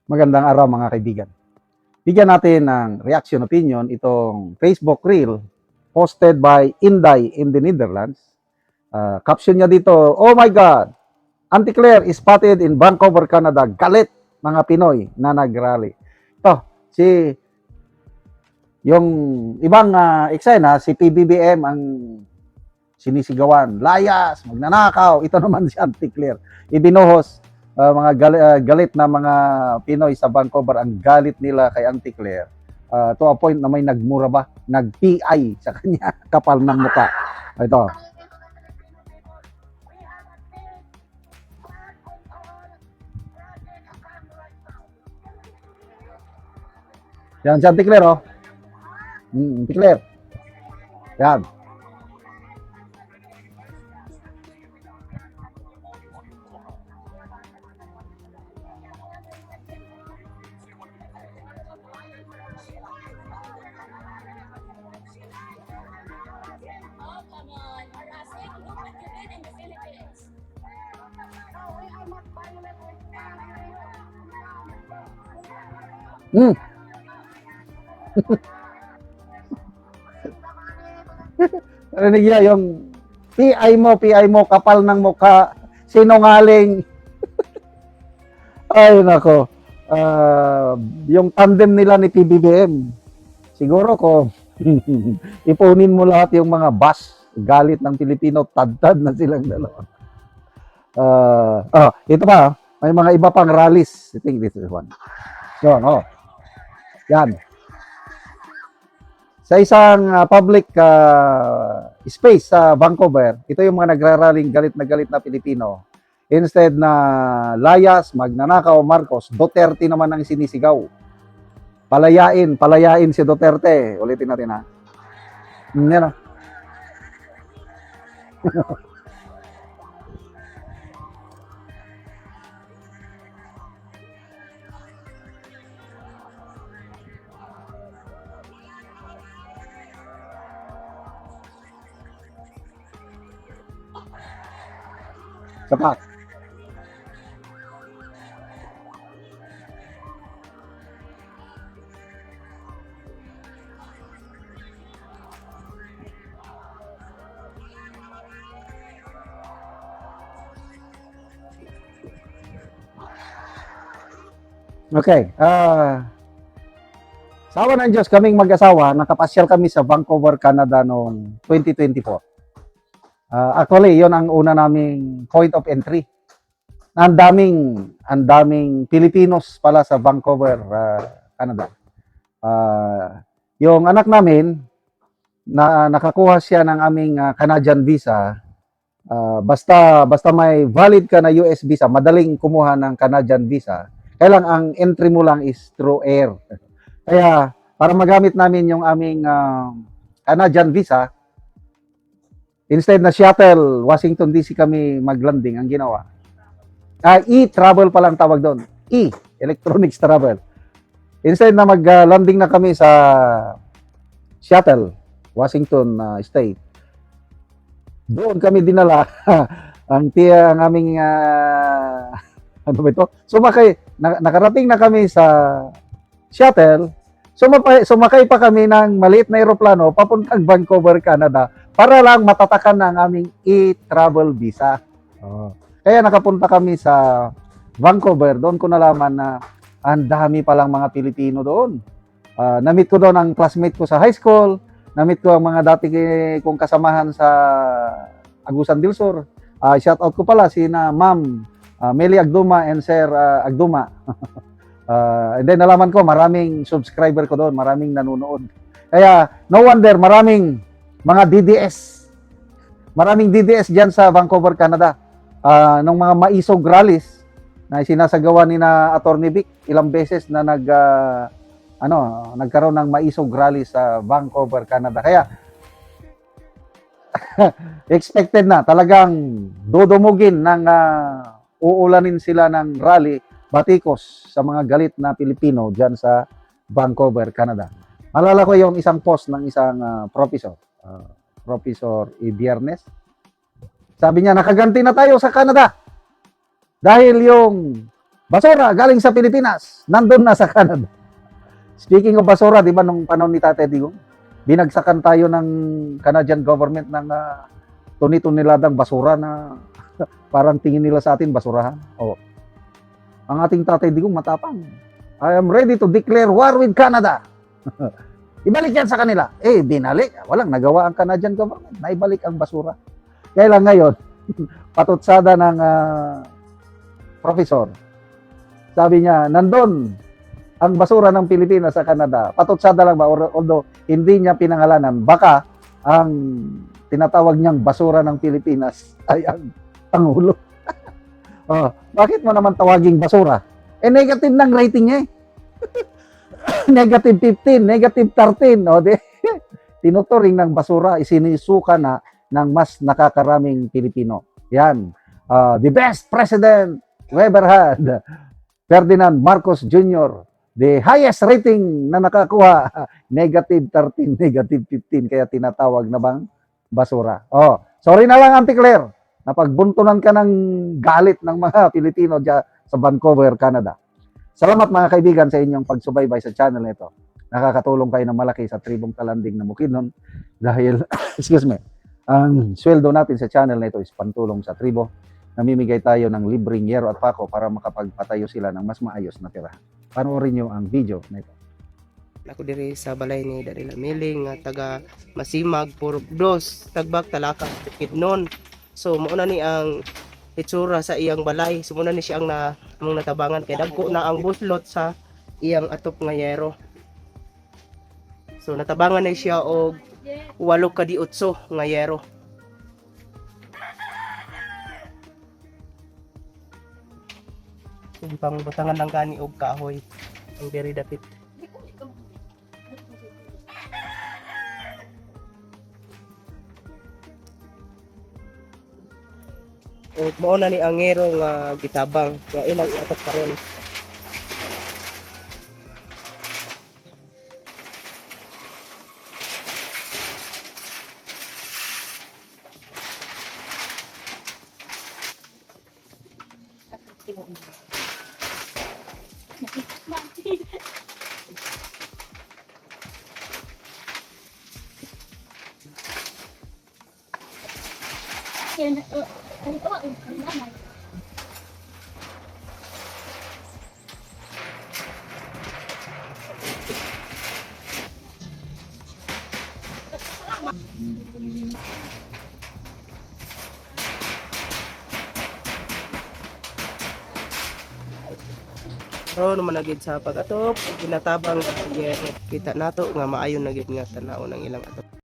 Magandang araw mga kaibigan. Bigyan natin ng reaction opinion itong Facebook Reel posted by Inday in the Netherlands. Caption niya dito, "Oh my God! Auntie Claire is spotted in Vancouver, Canada. Galit mga Pinoy na nag-rally." Ito, yung ibang eksena, si PBBM ang sinisigawan, layas, magnanakaw. Ito naman si Auntie Claire. Ibinuhos mga galit na mga Pinoy sa Vancouver, ang galit nila kay Auntie Claire. To a point na may nagmura ba? Nag-PI sa kanya, kapal ng muka. Ito. Yan si Auntie Claire, oh. Auntie Claire. Yan. Narinig niya yung PI mo, kapal ng mukha, sinungaling. Ay, nako. Yung tandem nila ni PBBM, siguro ko, ipunin mo lahat yung mga bus, galit ng Pilipino, tad-tad na silang dalawa. Ito pa, may mga iba pang rallies. I think this is one. So, yan. Sa isang public space sa Vancouver, ito yung mga nagraraling galit na Pilipino. Instead na layas, magnanakaw, Marcos, Duterte naman ang sinisigaw. Palayain si Duterte. Ulitin natin ha. Yan. Sapat. Okay. Sa awa ng Diyos, kaming mag-asawa, nakapasyal kami sa Vancouver, Canada noong 2024. Actually, yon ang una naming point of entry. Ang daming Pilipinos pala sa Vancouver, Canada. Yung anak namin, nakakuha siya ng aming Canadian visa. Basta may valid ka na US visa, madaling kumuha ng Canadian visa. Kaya lang, ang entry mo lang is through air. Kaya, para magamit namin yung aming Canadian visa, instead na shuttle, Washington DC kami maglanding, ang ginawa. E-travel pa lang tawag doon. Electronics travel. Instead na maglanding na kami sa shuttle, Washington State, doon kami dinala ang aming ano ba ito? Nakarating na kami sa shuttle. Sumakay pa kami ng maliit na eroplano papuntang Vancouver, Canada para lang matatakan ng aming e-travel visa. Kaya nakapunta kami sa Vancouver. Doon ko nalaman na ang dami palang mga Pilipino doon. Na-meet ko doon ang classmate ko sa high school. Na-meet ko ang mga dati kong kasamahan sa Agusan del Sur. Shout out ko pala si Ma'am Meli Agduma and Sir Agduma. And then nalaman ko maraming subscriber ko doon, maraming nanonood. Kaya no wonder maraming mga DDS. Maraming DDS diyan sa Vancouver, Canada. Nung mga maisog rallies na sinasagawa ni na Attorney Vic, ilang beses na nagkaroon ng maisog rally sa Vancouver, Canada. Kaya expected na talagang dudumugin ng uulanin sila ng rally batikos sa mga galit na Pilipino dyan sa Vancouver, Canada. Malala ko yung isang post ng isang professor, Professor Ibiernes. Sabi niya, nakaganti na tayo sa Canada. Dahil yung Basura galing sa Pilipinas, nandun na sa Canada. Speaking of basura, di ba nung panahon ni Tatay Digong, binagsakan tayo ng Canadian government ng tuni-tuniladang basura na parang tingin nila sa atin basurahan. Oh. Ang ating Tatay Digong matapang. I am ready to declare war with Canada. Ibalik yan sa kanila. Binalik. Walang nagawa ang Canadian government. Naibalik ang basura. Kaya lang ngayon, patutsada ng professor. Sabi niya, nandun ang basura ng Pilipinas sa Canada. Patutsada lang ba? Although hindi niya pinangalanan, baka ang tinatawag niyang basura ng Pilipinas ay ang Pangulo. Bakit mo naman tawaging basura? Negative ng rating niya eh. Negative 15, negative 13. Tinuturing ng basura, isinisuka na ng mas nakakaraming Pilipino. Yan. The best president we ever had. Ferdinand Marcos Jr., the highest rating na nakakuha, negative 13, negative 15, kaya tinatawag na bang basura. Sorry na lang, Auntie Claire, napagbuntunan ka ng galit ng mga Pilipino dyan sa Vancouver, Canada. Salamat mga kaibigan sa inyong pagsubaybay sa channel nito. Nakakatulong kayo ng malaki sa tribong Talanding na Bukidnon dahil, excuse me, ang sweldo natin sa channel nito is pantulong sa tribo. Namimigay tayo ng libreng yero at pako para makapagpatayo sila ng mas maayos na tirahan. Panoorin nyo ang video na ito. Ako diri sa balay ni Darila Miling nga taga Masimag, Puro Blos, Tagbak, Talaka, Bukidnon. So mauna ni ang itsura sa iyang balay. So muna ni siya ang among natabangan kay dagko na ang buslot sa iyang atop nga yero. So natabangan na siya og 8 ka di 8 nga yero. Pang butangan lang gani og kahoy ang diri dapit. O mao na ni ang ngero nga gitabang nga ilang atak karon. Pero naman nagid sa pag-atop, ginatabang kita nato nga maayon na gid nga tanaw ng ilang atop.